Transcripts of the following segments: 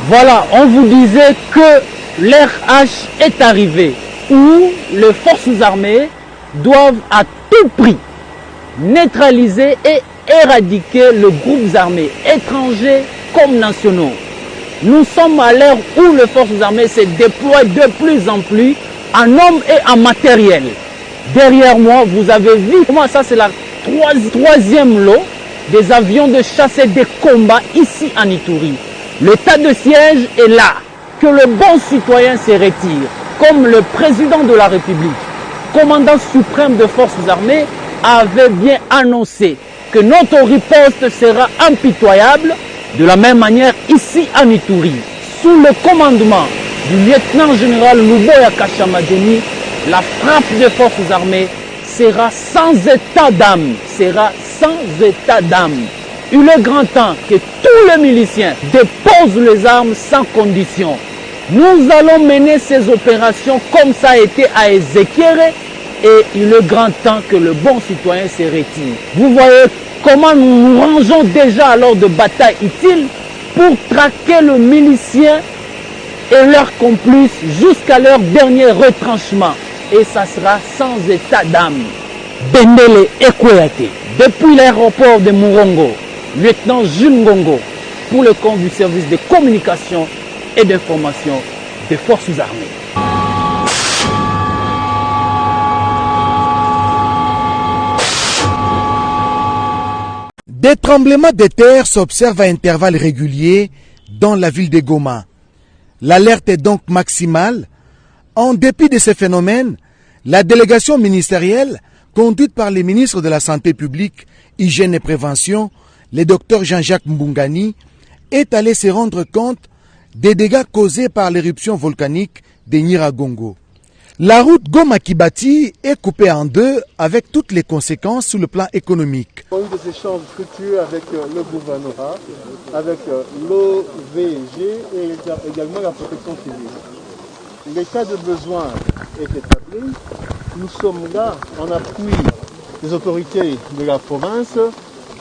Voilà, on vous disait que l'ère H est arrivée, où les forces armées doivent à tout prix neutraliser et éradiquer les groupes armés, étrangers comme nationaux. Nous sommes à l'ère où les forces armées se déploient de plus en plus en hommes et en matériel. Derrière moi, vous avez vu, moi ça c'est la troisième lot des avions de chasse et de combat ici en Ituri. L'état de siège est là, que le bon citoyen se retire, comme le président de la République, commandant suprême des forces armées, avait bien annoncé que notre riposte sera impitoyable. De la même manière, ici en Ituri, sous le commandement du lieutenant-général Luboya Kashamadeni, la frappe des forces armées sera sans état d'âme, Il est grand temps que tous les miliciens déposent les armes sans condition. Nous allons mener ces opérations comme ça a été à Ezekere et il est grand temps que le bon citoyen se retire. Vous voyez comment nous nous rangeons déjà à l'heure de bataille utile pour traquer le milicien et leurs complices jusqu'à leur dernier retranchement. Et ça sera sans état d'âme. Bendele Ekweyate, depuis l'aéroport de Mourongo, lieutenant Jules Ngongo, pour le compte du service de communication et d'information des forces armées. Des tremblements de terre s'observent à intervalles réguliers dans la ville de Goma. L'alerte est donc maximale. En dépit de ces phénomènes, la délégation ministérielle, conduite par les ministres de la Santé publique, Hygiène et Prévention, le docteur Jean-Jacques Mbungani, est allée se rendre compte des dégâts causés par l'éruption volcanique de Nyiragongo. La route Goma-Kibati est coupée en deux avec toutes les conséquences sur le plan économique. On a eu des échanges fructueux avec le gouvernorat, avec l'OVG et également la protection civile. L'état de besoin est établi. Nous sommes là en appui des autorités de la province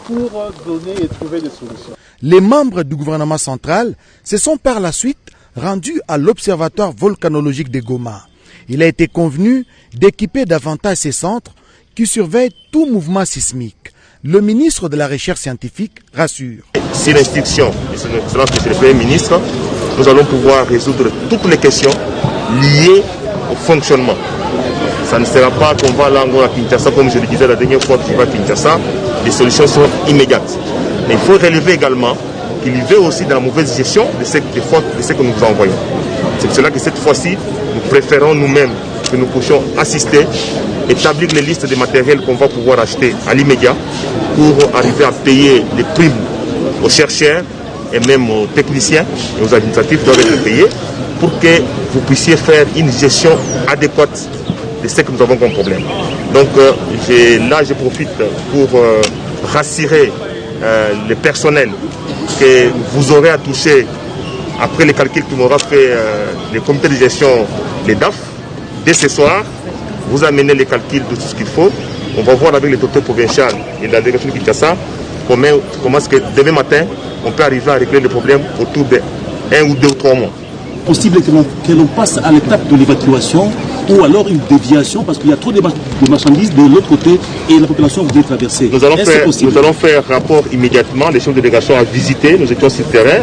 pour donner et trouver des solutions. Les membres du gouvernement central se sont par la suite rendus à l'observatoire volcanologique de Goma. Il a été convenu d'équiper davantage ces centres qui surveillent tout mouvement sismique. Le ministre de la Recherche scientifique rassure. Si l'instruction de son Excellence Monsieur le Premier ministre, nous allons pouvoir résoudre toutes les questions liées au fonctionnement. Ça ne sera pas qu'on va là à Kinshasa, comme je le disais la dernière fois que je vais à Kinshasa, les solutions sont immédiates. Mais il faut relever également qu'il y va aussi dans la mauvaise gestion de ce que nous vous envoyons. C'est pour cela que cette fois-ci, nous préférons nous-mêmes que nous puissions assister, établir les listes de matériel qu'on va pouvoir acheter à l'immédiat pour arriver à payer les primes aux chercheurs et même aux techniciens et aux administratifs doivent être payés pour que vous puissiez faire une gestion adéquate de ce que nous avons comme problème. Donc là, je profite pour rassurer le personnel que vous aurez à toucher après les calculs que m'aura fait le comité de gestion, les DAF. Dès ce soir, vous amenez les calculs de tout ce qu'il faut. On va voir avec les docteurs provinciaux et la délégation de Kinshasa comment est-ce que demain matin, on peut arriver à régler le problème autour de 1 ou 2 ou 3 mois. Possible que l'on passe à l'étape de l'évacuation ou alors une déviation parce qu'il y a trop de marchandises de l'autre côté et la population voudrait traverser. Nous allons faire rapport immédiatement. Les chefs de délégation à visiter. Nous étions sur le terrain.